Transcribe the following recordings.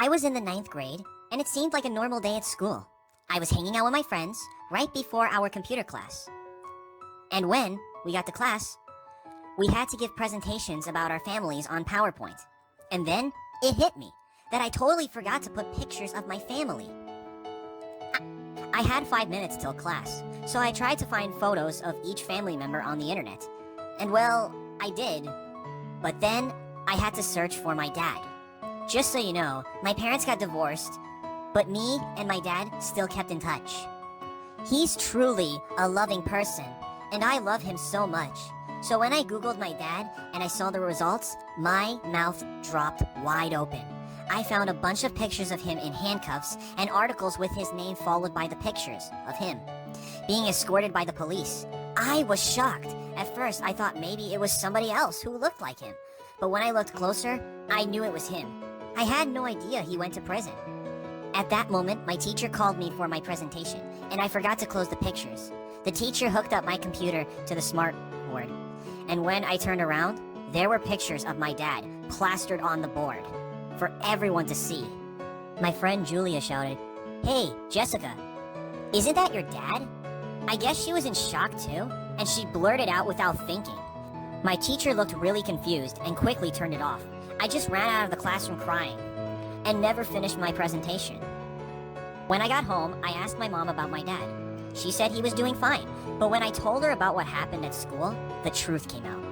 I was in the ninth grade, and it seemed like a normal day at school. I was hanging out with my friends right before our computer class. And when we got to class, we had to give presentations about our families on PowerPoint. And then it hit me that I totally forgot to put pictures of my family. I had 5 minutes till class, so I tried to find photos of each family member on the internet. And well, I did. But then I had to search for my dad. Just so you know, my parents got divorced, but me and my dad still kept in touch. He's truly a loving person, and I love him so much. So when I googled my dad and I saw the results, my mouth dropped wide open. I found a bunch of pictures of him in handcuffs and articles with his name followed by the pictures of him being escorted by the police. I was shocked. At first, I thought maybe it was somebody else who looked like him. But when I looked closer, I knew it was him. I had no idea he went to prison. At that moment, my teacher called me for my presentation, and I forgot to close the pictures. The teacher hooked up my computer to the smart board, and when I turned around, there were pictures of my dad plastered on the board for everyone to see. My friend Julia shouted, "Hey, Jessica, isn't that your dad?" I guess she was in shock too, and she blurted out without thinking. My teacher looked really confused and quickly turned it off. I just ran out of the classroom crying and never finished my presentation. When I got home, I asked my mom about my dad. She said he was doing fine, but when I told her about what happened at school, the truth came out.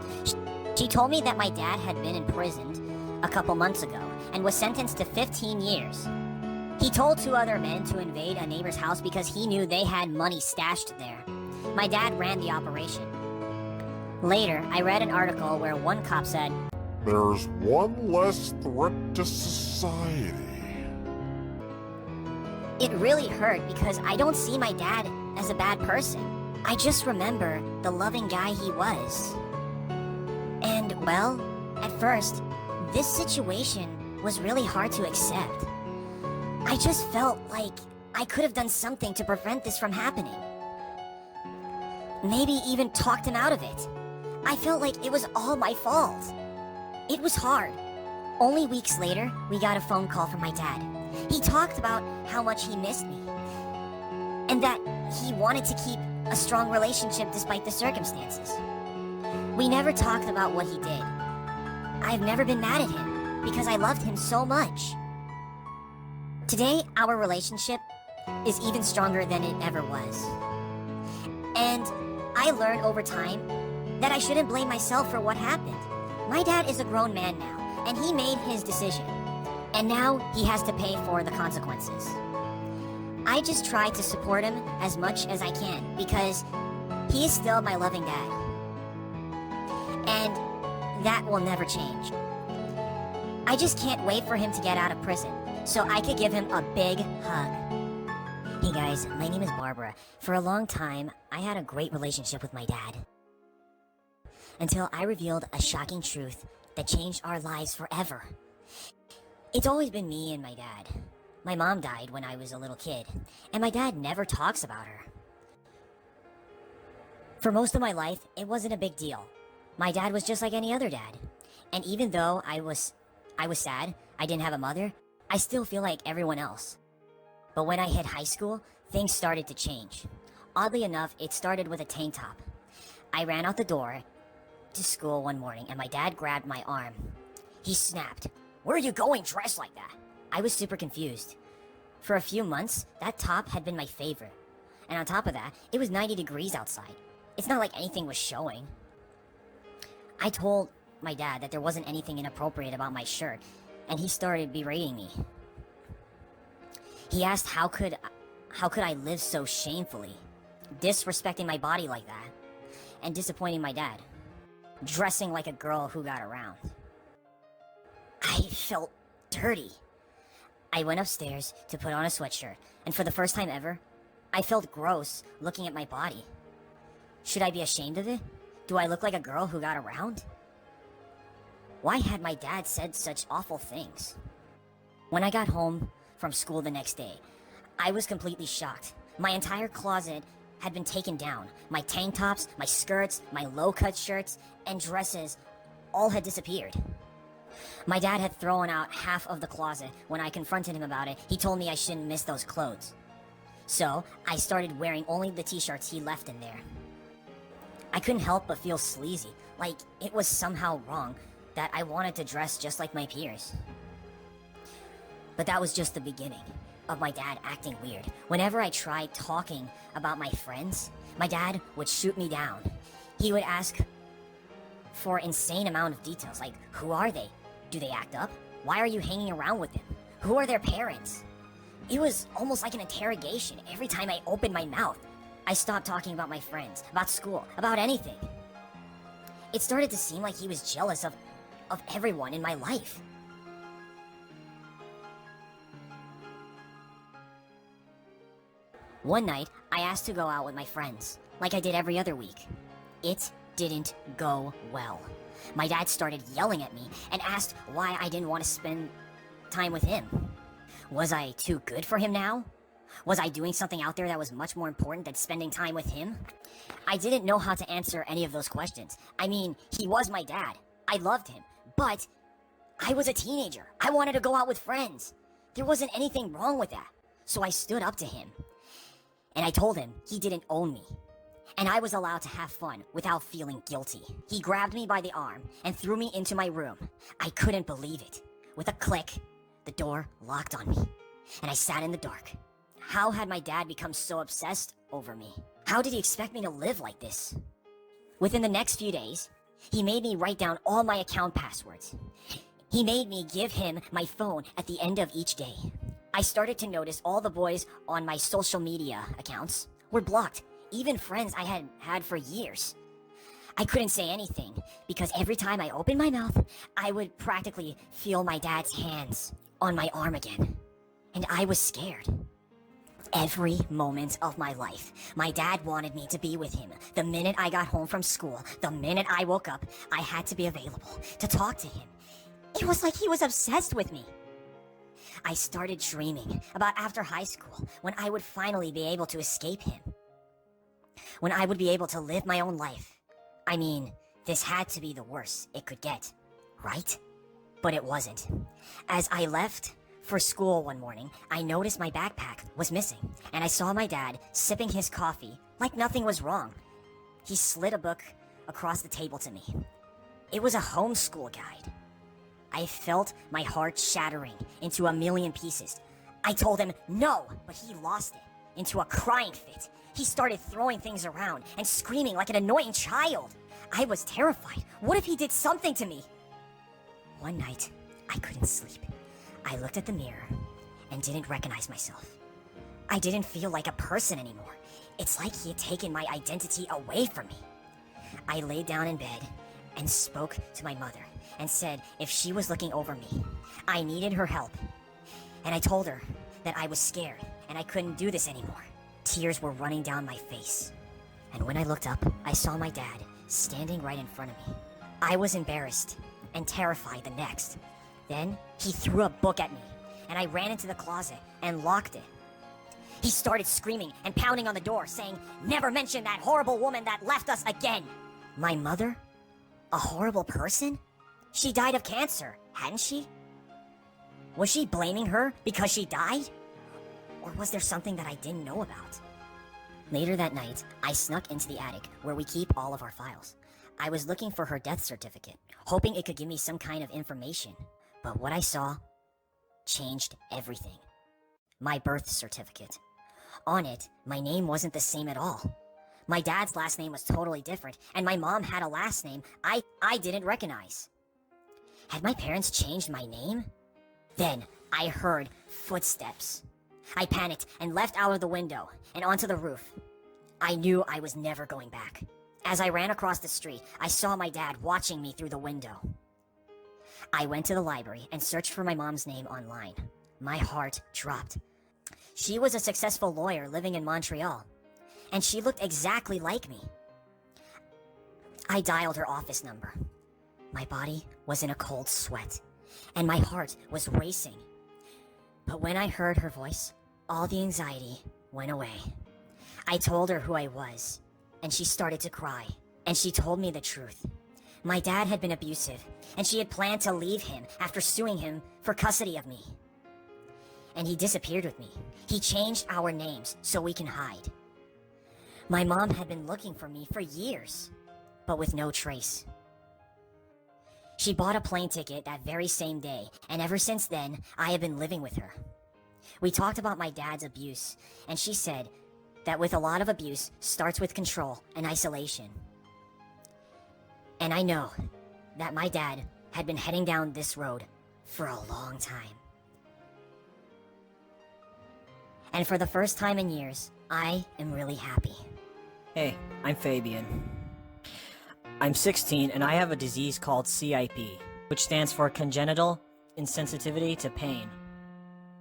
She told me that my dad had been imprisoned a couple months ago and was sentenced to 15 years. He told 2 other men to invade a neighbor's house because he knew they had money stashed there. My dad ran the operation. Later, I read an article where one cop said, "There's one less threat to society." It really hurt because I don't see my dad as a bad person. I just remember the loving guy he was. And, well, at first, this situation was really hard to accept. I just felt like I could have done something to prevent this from happening. Maybe even talked him out of it. I felt like it was all my fault. It was hard. Only weeks later, we got a phone call from my dad. He talked about how much he missed me, and that he wanted to keep a strong relationship despite the circumstances. We never talked about what he did. I've never been mad at him, because I loved him so much. Today, our relationship is even stronger than it ever was. And I learned over time that I shouldn't blame myself for what happened. My dad is a grown man now, and he made his decision. And now he has to pay for the consequences. I just try to support him as much as I can because he is still my loving dad. And that will never change. I just can't wait for him to get out of prison so I could give him a big hug. Hey guys, my name is Barbara. For a long time, I had a great relationship with my dad. Until I revealed a shocking truth that changed our lives forever. It's always been me and my dad. My mom died when I was a little kid, and my dad never talks about her. For most of my life, it wasn't a big deal. My dad was just like any other dad. And even though I was sad, I didn't have a mother, I still feel like everyone else. But when I hit high school, things started to change. Oddly enough, it started with a tank top. I ran out the door to school one morning and my dad grabbed my arm. He snapped, "Where are you going dressed like that?" I was super confused. For a few months, that top had been my favorite. And on top of that, it was 90 degrees outside. It's not like anything was showing. I told my dad that there wasn't anything inappropriate about my shirt, and he started berating me. He asked how could I live so shamefully, disrespecting my body like that, and disappointing my dad, dressing like a girl who got around. I felt dirty. I went upstairs to put on a sweatshirt, and for the first time ever, I felt gross looking at my body. Should I be ashamed of it? Do I look like a girl who got around? Why had my dad said such awful things? When I got home from school the next day, I was completely shocked. My entire closet had been taken down. My tank tops, my skirts, my low-cut shirts, and dresses all had disappeared. My dad had thrown out half of the closet. When I confronted him about it, he told me I shouldn't miss those clothes. So, I started wearing only the t-shirts he left in there. I couldn't help but feel sleazy, like it was somehow wrong that I wanted to dress just like my peers. But that was just the beginning of my dad acting weird. Whenever I tried talking about my friends, my dad would shoot me down. He would ask for insane amount of details, like who are they? Do they act up? Why are you hanging around with them? Who are their parents? It was almost like an interrogation every time I opened my mouth. I stopped talking about my friends, about school, about anything. It started to seem like he was jealous of everyone in my life. One night, I asked to go out with my friends, like I did every other week. It didn't go well. My dad started yelling at me and asked why I didn't want to spend time with him. Was I too good for him now? Was I doing something out there that was much more important than spending time with him? I didn't know how to answer any of those questions. I mean, he was my dad. I loved him. But I was a teenager. I wanted to go out with friends. There wasn't anything wrong with that. So I stood up to him. And I told him he didn't own me. And I was allowed to have fun without feeling guilty. He grabbed me by the arm and threw me into my room. I couldn't believe it. With a click, the door locked on me. And I sat in the dark. How had my dad become so obsessed over me? How did he expect me to live like this? Within the next few days, he made me write down all my account passwords. He made me give him my phone at the end of each day. I started to notice all the boys on my social media accounts were blocked, even friends I had had for years. I couldn't say anything because every time I opened my mouth, I would practically feel my dad's hands on my arm again. And I was scared. Every moment of my life, my dad wanted me to be with him. The minute I got home from school, the minute I woke up, I had to be available to talk to him. It was like he was obsessed with me. I started dreaming about after high school, when I would finally be able to escape him. When I would be able to live my own life. I mean, this had to be the worst it could get, right? But it wasn't. As I left for school one morning, I noticed my backpack was missing, and I saw my dad sipping his coffee like nothing was wrong. He slid a book across the table to me. It was a homeschool guide. I felt my heart shattering into a million pieces. I told him no, but he lost it into a crying fit. He started throwing things around and screaming like an annoying child. I was terrified. What if he did something to me? One night, I couldn't sleep. I looked at the mirror and didn't recognize myself. I didn't feel like a person anymore. It's like he had taken my identity away from me. I laid down in bed and spoke to my mother and said if she was looking over me, I needed her help. And I told her that I was scared and I couldn't do this anymore. Tears were running down my face. And when I looked up, I saw my dad standing right in front of me. I was embarrassed and terrified the next. Then he threw a book at me, and I ran into the closet and locked it. He started screaming and pounding on the door, saying, "Never mention that horrible woman that left us again." My mother? A horrible person? She died of cancer, hadn't she? Was she blaming her because she died? Or was there something that I didn't know about? Later that night, I snuck into the attic where we keep all of our files. I was looking for her death certificate, hoping it could give me some kind of information. But what I saw changed everything. My birth certificate. On it, my name wasn't the same at all. My dad's last name was totally different, and my mom had a last name I didn't recognize. Had my parents changed my name? Then I heard footsteps. I panicked and left out of the window and onto the roof. I knew I was never going back. As I ran across the street, I saw my dad watching me through the window. I went to the library and searched for my mom's name online. My heart dropped. She was a successful lawyer living in Montreal, and she looked exactly like me. I dialed her office number. My body was in a cold sweat, and my heart was racing. But when I heard her voice, all the anxiety went away. I told her who I was, and she started to cry, and she told me the truth. My dad had been abusive, and she had planned to leave him after suing him for custody of me. And he disappeared with me. He changed our names so we can hide. My mom had been looking for me for years, but with no trace. She bought a plane ticket that very same day, and ever since then, I have been living with her. We talked about my dad's abuse, and she said that with a lot of abuse starts with control and isolation. And I know that my dad had been heading down this road for a long time. And for the first time in years, I am really happy. Hey, I'm Fabian. I'm 16 and I have a disease called CIP, which stands for Congenital Insensitivity to Pain.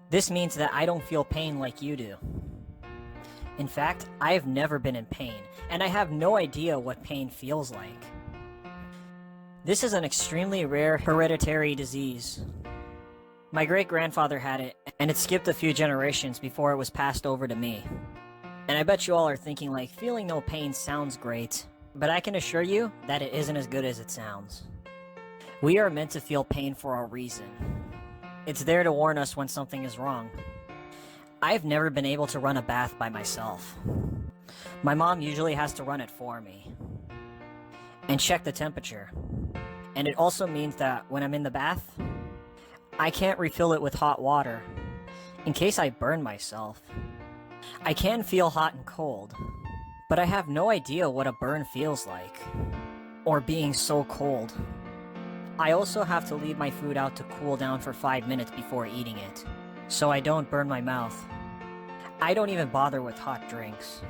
This means that I don't feel pain like you do. In fact, I have never been in pain, and I have no idea what pain feels like. This is an extremely rare hereditary disease. My great-grandfather had it, and it skipped a few generations before it was passed over to me. And I bet you all are thinking like, feeling no pain sounds great, but I can assure you that it isn't as good as it sounds. We are meant to feel pain for a reason. It's there to warn us when something is wrong. I've never been able to run a bath by myself. My mom usually has to run it for me and check the temperature. And it also means that when I'm in the bath, I can't refill it with hot water in case I burn myself. I can feel hot and cold, but I have no idea what a burn feels like, or being so cold. I also have to leave my food out to cool down for 5 minutes before eating it, so I don't burn my mouth. I don't even bother with hot drinks.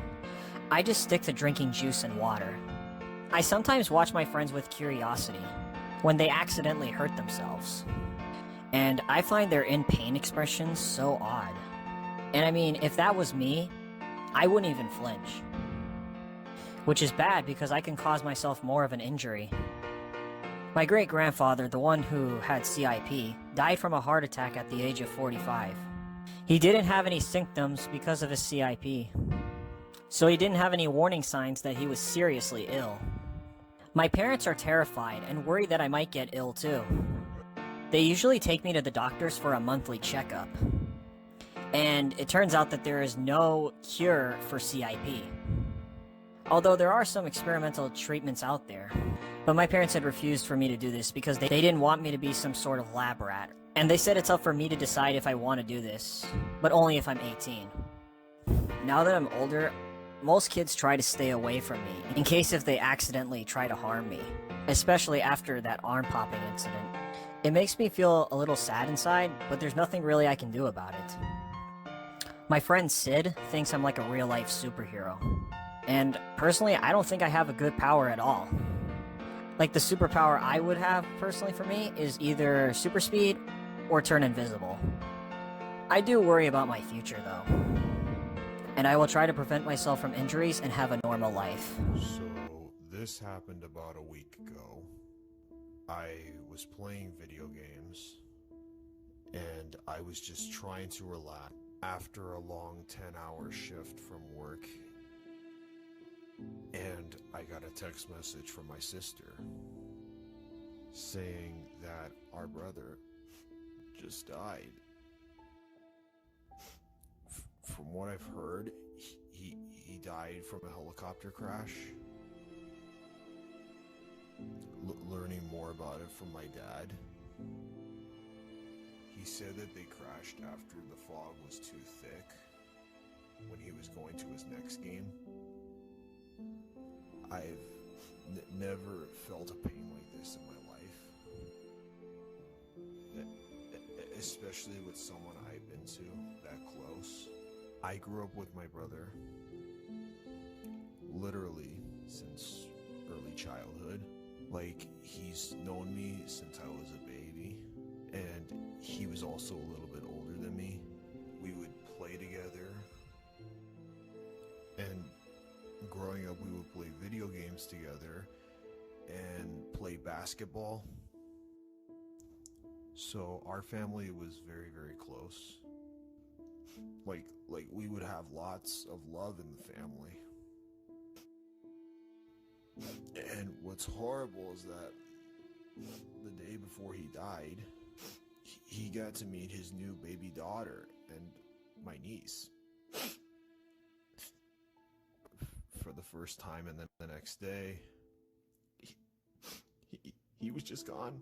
I just stick to drinking juice and water. I sometimes watch my friends with curiosity when they accidentally hurt themselves, and I find their in-pain expressions so odd. And I mean, if that was me, I wouldn't even flinch. Which is bad because I can cause myself more of an injury. My great-grandfather, the one who had CIP, died from a heart attack at the age of 45. He didn't have any symptoms because of his CIP, so he didn't have any warning signs that he was seriously ill. My parents are terrified and worried that I might get ill too. They usually take me to the doctors for a monthly checkup. And it turns out that there is no cure for CIP. Although there are some experimental treatments out there. But my parents had refused for me to do this because they didn't want me to be some sort of lab rat. And they said it's up for me to decide if I want to do this, but only if I'm 18. Now that I'm older, most kids try to stay away from me in case if they accidentally try to harm me, especially after that arm popping incident. It makes me feel a little sad inside, but there's nothing really I can do about it. My friend Sid thinks I'm like a real-life superhero. And personally, I don't think I have a good power at all. Like, the superpower I would have, personally for me, is either super speed or turn invisible. I do worry about my future, though. And I will try to prevent myself from injuries and have a normal life. So, this happened about a week ago. I was playing video games, and I was just trying to relax after a long 10-hour shift from work. And I got a text message from my sister saying that our brother just died. From what I've heard, he died from a helicopter crash. Learning more about it from my dad, he said that they crashed after the fog was too thick when he was going to his next game. I've never felt a pain like this in my life, especially with someone I've been to that close. I grew up with my brother literally since early childhood. Like, he's known me since I was a baby, and he was also a little bit older than me. We would play together, and growing up we would play video games together and play basketball. So our family was very, very close. Like we would have lots of love in the family. And what's horrible is that the day before he died, he got to meet his new baby daughter and my niece for the first time, and then the next day, he was just gone.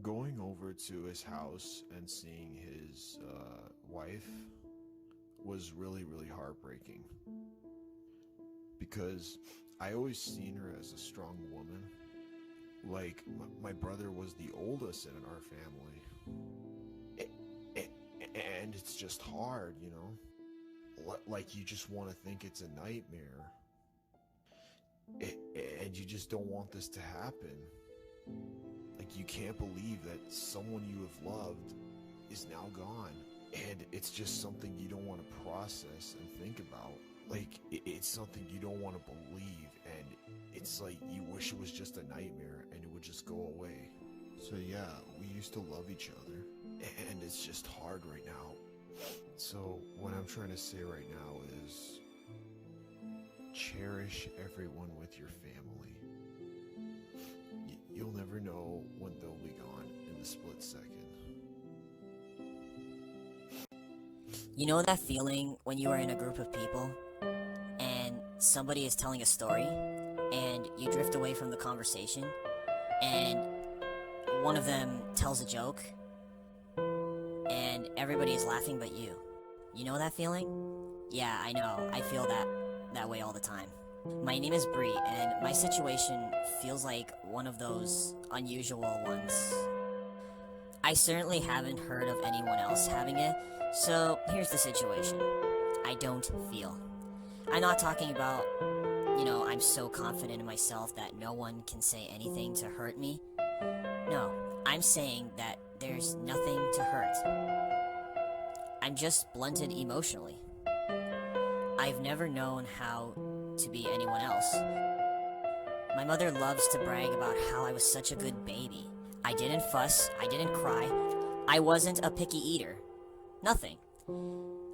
Going over to his house and seeing his wife was really, really heartbreaking, because I always seen her as a strong woman. Like, my brother was the oldest in our family, and it's just hard, you know? Like, you just want to think it's a nightmare, and you just don't want this to happen. Like, you can't believe that someone you have loved is now gone, and it's just something you don't want to process and think about. Like, it's something you don't want to believe, and it's like you wish it was just a nightmare and it would just go away. So yeah, we used to love each other, and it's just hard right now. So what I'm trying to say right now is cherish everyone with your family. You'll never know when they'll be gone in the split second. You know that feeling when you are in a group of people and somebody is telling a story and you drift away from the conversation and one of them tells a joke and everybody is laughing but you? You know that feeling? Yeah, I know. I feel that way all the time. My name is Bree, and my situation feels like one of those unusual ones. I certainly haven't heard of anyone else having it, so here's the situation. I don't feel. I'm not talking about, I'm so confident in myself that no one can say anything to hurt me. No, I'm saying that there's nothing to hurt. I'm just blunted emotionally. I've never known how to be anyone else. My mother loves to brag about how I was such a good baby. I didn't fuss, I didn't cry, I wasn't a picky eater. Nothing.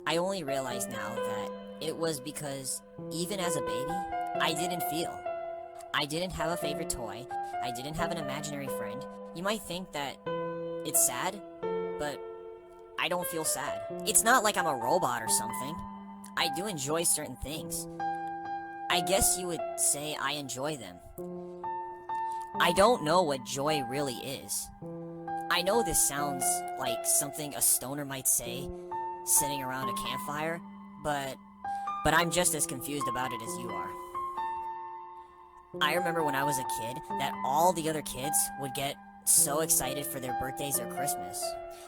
I only realize now that it was because even as a baby, I didn't feel. I didn't have a favorite toy, I didn't have an imaginary friend. You might think that it's sad, but I don't feel sad. It's not like I'm a robot or something. I do enjoy certain things. I guess you would say I enjoy them. I don't know what joy really is. I know this sounds like something a stoner might say, sitting around a campfire, but I'm just as confused about it as you are. I remember when I was a kid that all the other kids would get so excited for their birthdays or Christmas.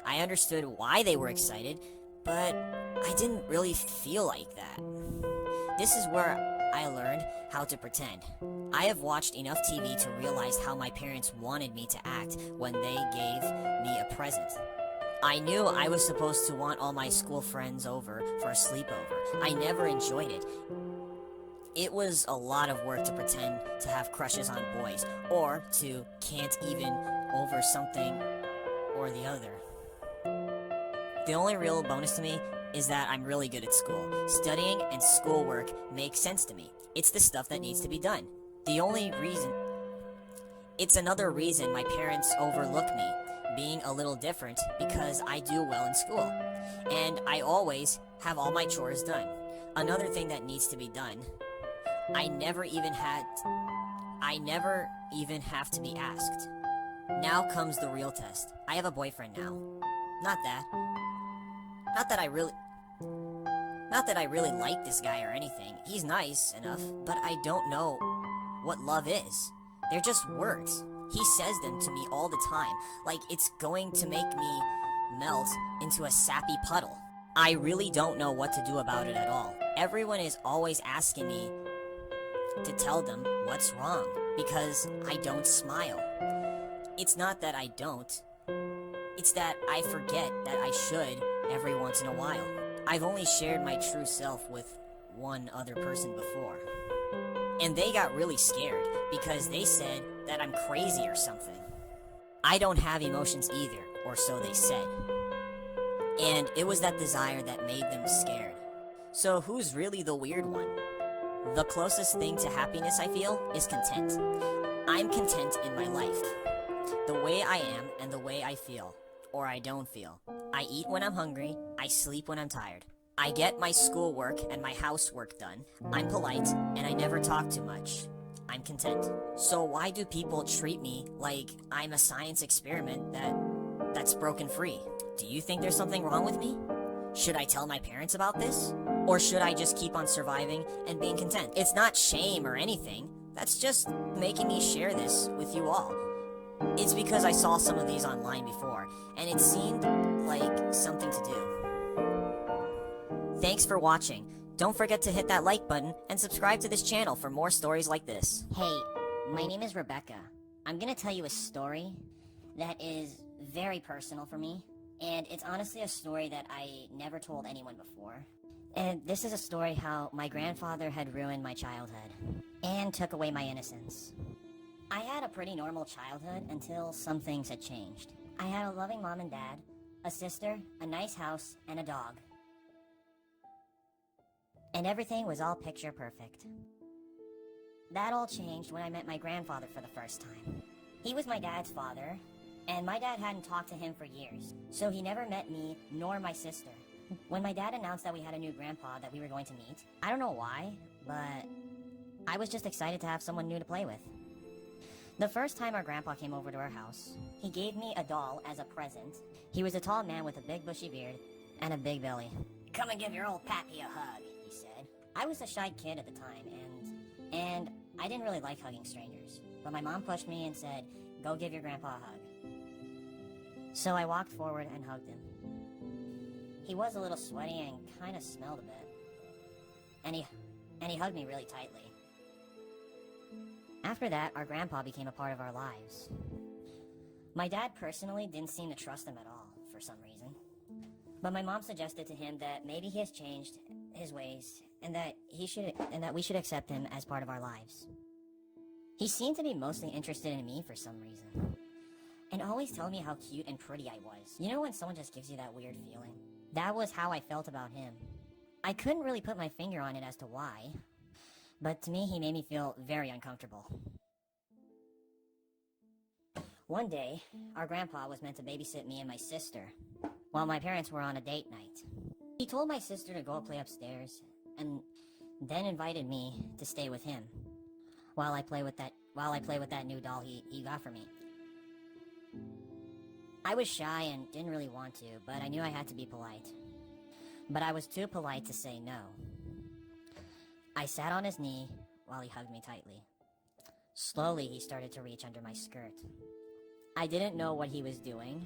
I understood why they were excited, but I didn't really feel like that. This is where I learned how to pretend. I have watched enough TV to realize how my parents wanted me to act when they gave me a present. I knew I was supposed to want all my school friends over for a sleepover. I never enjoyed it. It was a lot of work to pretend to have crushes on boys, or to can't even over something or the other. The only real bonus to me is that I'm really good at school. Studying and schoolwork makes sense to me. It's the stuff that needs to be done. It's another reason my parents overlook me being a little different, because I do well in school. And I always have all my chores done. Another thing that needs to be done, I never even have to be asked. Now comes the real test. I have a boyfriend now. Not that I really like this guy or anything. He's nice enough, but I don't know what love is. They're just words. He says them to me all the time, like it's going to make me melt into a sappy puddle. I really don't know what to do about it at all. Everyone is always asking me to tell them what's wrong, because I don't smile. It's not that I don't. It's that I forget that I should every once in a while. I've only shared my true self with one other person before. And they got really scared because they said that I'm crazy or something. I don't have emotions either, or so they said. And it was that desire that made them scared. So who's really the weird one? The closest thing to happiness I feel is content. I'm content in my life. The way I am and the way I feel, or I don't feel. I eat when I'm hungry, I sleep when I'm tired. I get my schoolwork and my housework done. I'm polite, and I never talk too much. I'm content. So why do people treat me like I'm a science experiment that's broken free? Do you think there's something wrong with me? Should I tell my parents about this? Or should I just keep on surviving and being content? It's not shame or anything. That's just making me share this with you all. It's because I saw some of these online before, and it seemed like something to do. Thanks for watching. Don't forget to hit that like button and subscribe to this channel for more stories like this. Hey, my name is Rebecca. I'm gonna tell you a story that is very personal for me, and it's honestly a story that I never told anyone before. And this is a story how my grandfather had ruined my childhood and took away my innocence. I had a pretty normal childhood until some things had changed. I had a loving mom and dad, a sister, a nice house, and a dog. And everything was all picture perfect. That all changed when I met my grandfather for the first time. He was my dad's father, and my dad hadn't talked to him for years, so he never met me nor my sister. When my dad announced that we had a new grandpa that we were going to meet, I don't know why, but I was just excited to have someone new to play with. The first time our grandpa came over to our house, he gave me a doll as a present. He was a tall man with a big bushy beard and a big belly. "Come and give your old pappy a hug," he said. I was a shy kid at the time, and I didn't really like hugging strangers. But my mom pushed me and said, "Go give your grandpa a hug." So I walked forward and hugged him. He was a little sweaty and kind of smelled a bit. And he hugged me really tightly. After that, our grandpa became a part of our lives. My dad personally didn't seem to trust him at all, for some reason. But my mom suggested to him that maybe he has changed his ways, and that we should accept him as part of our lives. He seemed to be mostly interested in me for some reason, and always telling me how cute and pretty I was. You know when someone just gives you that weird feeling? That was how I felt about him. I couldn't really put my finger on it as to why, but to me he made me feel very uncomfortable. One day, our grandpa was meant to babysit me and my sister, while my parents were on a date night. He told my sister to go play upstairs, and then invited me to stay with him, while I play with that new doll he got for me. I was shy and didn't really want to, but I knew I had to be polite. But I was too polite to say no. I sat on his knee while he hugged me tightly. Slowly, he started to reach under my skirt. I didn't know what he was doing,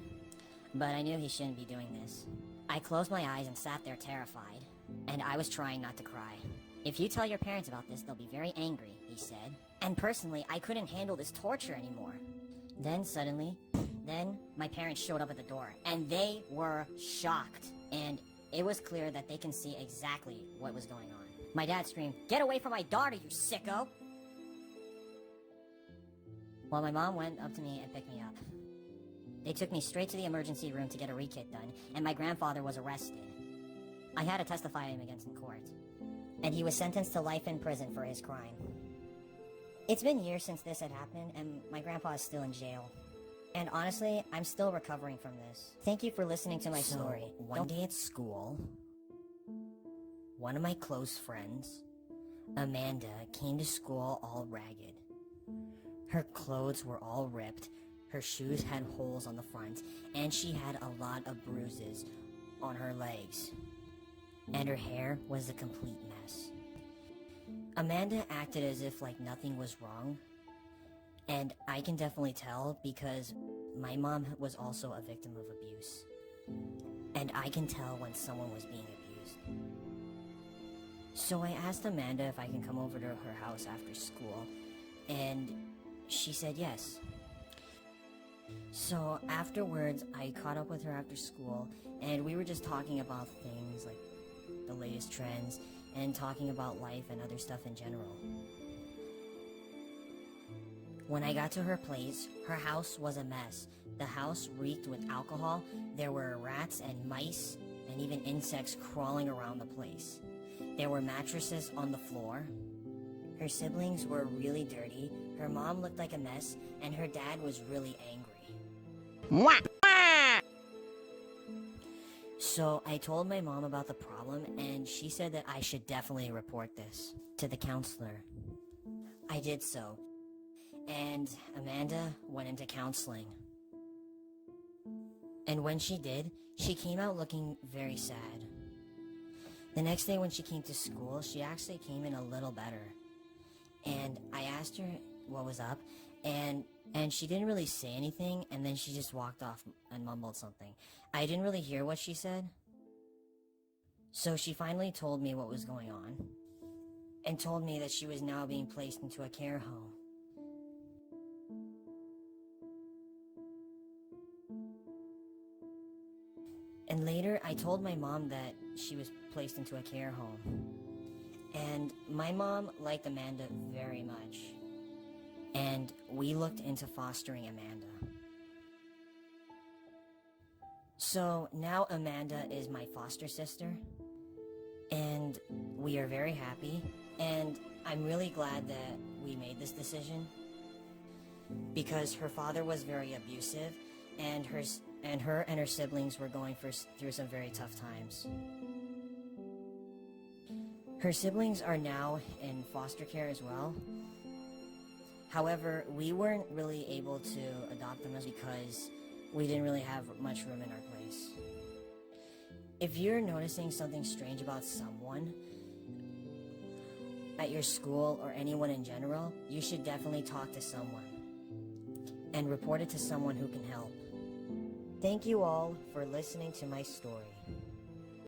but I knew he shouldn't be doing this. I closed my eyes and sat there terrified, and I was trying not to cry. "If you tell your parents about this, they'll be very angry," he said. And personally, I couldn't handle this torture anymore. Then my parents showed up at the door, and they were shocked. And it was clear that they can see exactly what was going on. My dad screamed, "Get away from my daughter, you sicko!" While my mom went up to me and picked me up. They took me straight to the emergency room to get a re-kit done, and my grandfather was arrested. I had to testify him against in court, and he was sentenced to life in prison for his crime. It's been years since this had happened, and my grandpa is still in jail. And honestly, I'm still recovering from this. Thank you for listening to my story. One day at school, one of my close friends, Amanda, came to school all ragged. Her clothes were all ripped, her shoes had holes on the front, and she had a lot of bruises on her legs. And her hair was a complete mess. Amanda acted as if like nothing was wrong, and I can definitely tell because my mom was also a victim of abuse. And I can tell when someone was being abused. So I asked Amanda if I can come over to her house after school, and she said yes. So afterwards, I caught up with her after school, and we were just talking about things like the latest trends, and talking about life and other stuff in general. When I got to her place, her house was a mess. The house reeked with alcohol, there were rats and mice, and even insects crawling around the place. There were mattresses on the floor. Her siblings were really dirty, her mom looked like a mess, and her dad was really angry. So I told my mom about the problem, and she said that I should definitely report this to the counselor. I did so, and Amanda went into counseling. And when she did, she came out looking very sad. The next day when she came to school, she actually came in a little better. And I asked her what was up, and she didn't really say anything, and then she just walked off and mumbled something. I didn't really hear what she said. So she finally told me what was going on, and told me that she was now being placed into a care home. And later, I told my mom that she was placed into a care home. And my mom liked Amanda very much. And we looked into fostering Amanda. So now Amanda is my foster sister. And we are very happy. And I'm really glad that we made this decision. Because her father was very abusive, and her and her siblings were going through some very tough times. Her siblings are now in foster care as well. However, we weren't really able to adopt them because we didn't really have much room in our place. If you're noticing something strange about someone at your school or anyone in general, you should definitely talk to someone and report it to someone who can help. Thank you all for listening to my story.